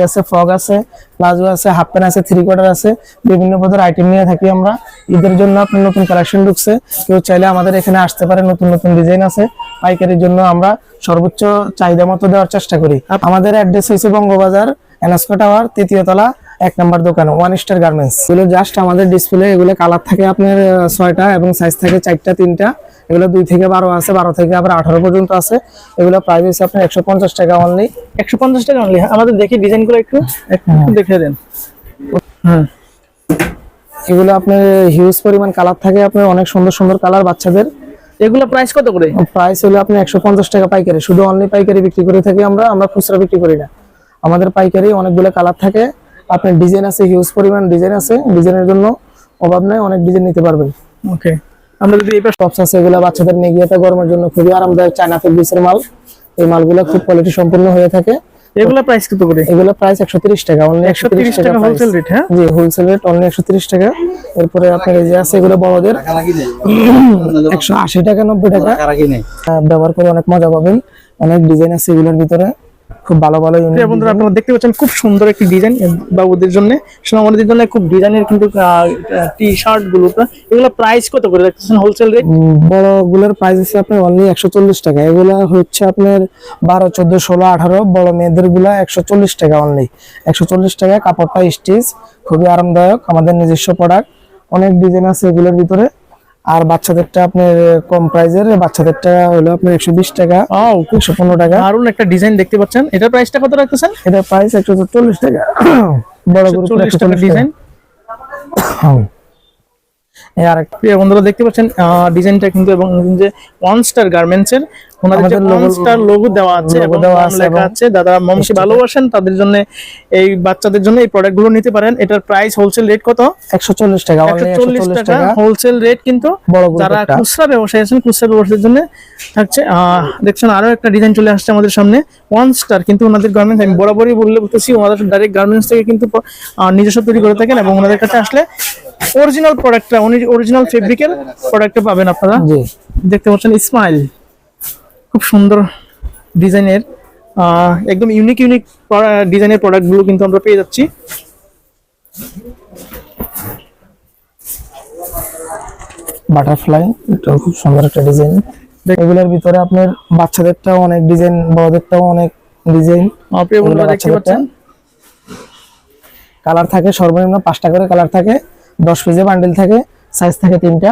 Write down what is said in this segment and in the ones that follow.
আছে, ফ্রক আছে, প্লাজো আছে, হাফ প্যান্ট আছে, থ্রি কোয়ার্টার আছে, বিভিন্ন পদের আইটেম নিয়ে থাকি আমরা। ঈদের জন্য আপনার নতুন কালেকশন ঢুকছে, কেউ চাইলে আমাদের এখানে আসতে পারে। নতুন নতুন ডিজাইন আছে, পাইকারির জন্য আমরা সর্বোচ্চ চাহিদা মতো দেওয়ার চেষ্টা করি। আমাদের অ্যাড্রেস হয়েছে বঙ্গবাজার এনএসকো টাওয়ার, 3য় তলা, 1 নম্বর দোকান, ওয়ান স্টার গার্মেন্টস। এগুলো জাস্ট আমাদের ডিসপ্লে, এগুলো কালার থাকে আপনার 6টা এবং সাইজ থাকে 4টা 3টা। এগুলো 2 থেকে 12 আছে, 12 থেকে আবার 18 পর্যন্ত আছে। এগুলো প্রাইস হচ্ছে আপনার 150 টাকা অনলি। 150 টাকা অনলি। আমাদের দেখি ডিজাইনগুলো একটু দেখে দেন। এগুলো আপনার হিউজ পরিমাণ কালার থাকে, আপনার অনেক সুন্দর সুন্দর কালার বাচ্চাদের। এগুলো প্রাইস কত করে? প্রাইস হলো আপনি 150 টাকা পাইকারি, শুধু অনলি পাইকারি বিক্রি করে থাকি আমরা খুচরা বিক্রি করি না। আমাদের পাইকারি অনেকগুলো কালার থাকে, আপনার ডিজাইন আছে, হিউজ পরিমাণ ডিজাইন আছে। ডিজাইনের জন্য অভাব নাই, অনেক ডিজাইন নিতে পারবেন। ওকে, আমরা যদি এই টপস আছে, এগুলো বাচ্চাদের নিয়ে গিয়ে গরমের জন্য খুবই আরামদায়ক, চায়না ফেব্রিক্সের মাল। এই মালগুলো খুব কোয়ালিটি সম্পূর্ণ হয়ে থাকে। এগুলো প্রাইস কত করে? এগুলো প্রাইস 130 টাকা অনলি। 130 টাকা হোলসেল রেট? হ্যাঁ জি, হোলসেল রেট অনলি 130 টাকা। এরপরে আপনার এই যে আছে, এগুলো বড়দের 180 টাকা 90 টাকা। ব্যবহার করে অনেক মজা পাবেন, অনেক ডিজাইন আছে এগুলোর ভিতরে, খুব ভালো ভালো। বন্ধুরা আপনারা দেখতে পাচ্ছেন খুব সুন্দর একটি ডিজাইন বাবুদের জন্য, সোনামণিদের জন্য খুব ডিজাইনের কিন্তু টি শার্ট গুলো। এগুলো প্রাইস কত করে রাখতেছেন হোলসেল রেট? বড় গুলোর প্রাইস আছে আপনার অনলি 140 টাকা। এগুলো হচ্ছে আপনার 12, 14, 16, 18। বড় মেয়েদের গুলা 140 টাকা অনলি। 140 টাকা। কাপড়টা স্টিচ, খুবই আরামদায়ক, আমাদের নিজস্ব প্রোডাক্ট। অনেক ডিজাইন আছে এগুলোর ভিতরে। আর বাচ্চাদেরটা আপনার কম প্রাইজের, বাচ্চাদেরটা হলো আপনার 120 টাকা, 115 টাকা। দারুন একটা ডিজাইন দেখতে পাচ্ছেন। এটার প্রাইসটা কত রাখতেছেন? এটার প্রাইস 140 টাকা। বড় গরু 40 টাকা ডিজাইন। আর প্রিয় বন্ধুরা দেখতে পাচ্ছেন ডিজাইনটা কিন্তু, এবং যে ওয়ান স্টার গার্মেন্টস এর ওনাদের যে ওয়ান স্টার লোগো দেওয়া আছে এবং লেখা আছে। দাদা মমকে ভালোবাসেন, তাদের জন্য এই বাচ্চাদের জন্য এই প্রোডাক্টগুলো নিতে পারেন। এটার প্রাইস হোলসেল রেট কত? 140 টাকা। 140 টাকা হোলসেল রেট। কিন্তু যারা খুচরা ব্যবসায়ী আছেন, খুচরা ব্যবসায়ের জন্য থাকছে। দেখছেন আরো একটা ডিজাইন চলে আসছে আমাদের সামনে, ওয়ান স্টার। কিন্তু ওনাদের গার্মেন্টস আমি বরাবরই বলতেছি, ওনাদের ডাইরেক্ট গার্মেন্টস থেকে কিন্তু নিজস্ব তৈরি করে থাকেন, এবং ওনাদের কাছে আসলে অরিজিনাল প্রোডাক্টটা, অরিজিনাল ফেব্রিকের প্রোডাক্টটা পাবেন আপনারা। দেখতে পাচ্ছেন স্মাইল, খুব সুন্দর ডিজাইনের, একদম ইউনিক ডিজাইনের প্রোডাক্টগুলো কিন্তু আমরা পেয়ে যাচ্ছি। বাটারফ্লাই, এটা খুব সুন্দর একটা ডিজাইন। এগুলোর ভিতরে আপনার বাচ্চাদেরটাও অনেক ডিজাইন, বড়দেরটাও অনেক ডিজাইন। দেখতে পাচ্ছেন কালার থাকে সর্বনিম্ন 5টা করে কালার থাকে, 10 পিসে বান্ডেল থাকে, সাইজ থাকে 3টা।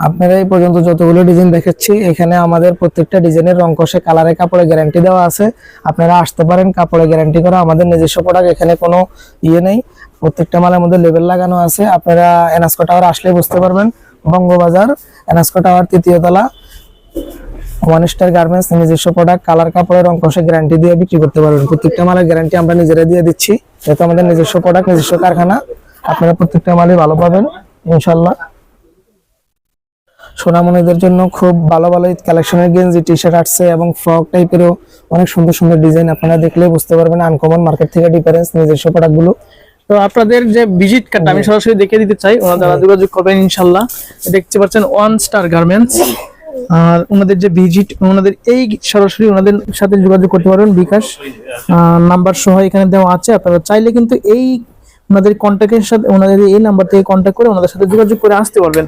আপনারা এই পর্যন্ত যতগুলো ডিজাইন দেখাচ্ছি, এখানে আমাদের প্রত্যেকটা ডিজাইনের রং কষে কালারে কাপড়ে গ্যারান্টি দেওয়া আছে। আপনারা আসতে পারেন, কাপড়ে গ্যারান্টি করা আমাদের নিজস্ব প্রোডাক্ট। এখানে কোনো নেই, প্রত্যেকটা মালের মধ্যে লেবেল লাগানো আছে। আপনারা এনএসকো টাওয়ার আসলে বুঝতে পারবেন। বঙ্গবাজার এনএসকো টাওয়ার, 3য় তলা, ওয়ান স্টার গার্মেন্টস। নিজস্ব প্রোডাক্ট, কালার কাপড়ে রং কষে গ্যারান্টি দিয়ে বিক্রি করতে পারবেন। প্রত্যেকটা মালের গ্যারান্টি আমরা নিজেরা দিয়ে দিচ্ছি, যেহেতু আমাদের নিজস্ব প্রোডাক্ট, নিজস্ব কারখানা। আপনারা প্রত্যেকটা মালই ভালো পাবেন ইনশাল্লাহ। সোনামণিদের জন্য খুব ভালো ভালো কালেকশনের গেঞ্জি, টি শার্ট আসছে, এবং ফ্রক টাইপেরও অনেক সুন্দর সুন্দর ডিজাইন। আপনারা দেখলে বুঝতে পারবেন আনকমন, মার্কেট থেকে ডিফারেন্স, নিজস্ব প্রোডাক্টগুলো। তো আপনাদের যে ভিজিট কার্ডটা আমি সরাসরি দেখে দিতে চাই, ওনারা যোগাযোগ করবেন ইনশাল্লাহ। দেখতে পাচ্ছেন ওয়ান স্টার গার্মেন্টস, আর ওনাদের যে ভিজিট, ওনাদের এই সরাসরি ওনাদের সাথে যোগাযোগ করতে পারবেন। বিকাশ নাম্বার সহ এখানে দেওয়া আছে। আপনারা চাইলে কিন্তু এই ওনাদের কন্ট্যাক্টের সাথে, ওনাদের এই নাম্বার থেকে কন্ট্যাক্ট করে ওনাদের সাথে যোগাযোগ করে আসতে পারবেন।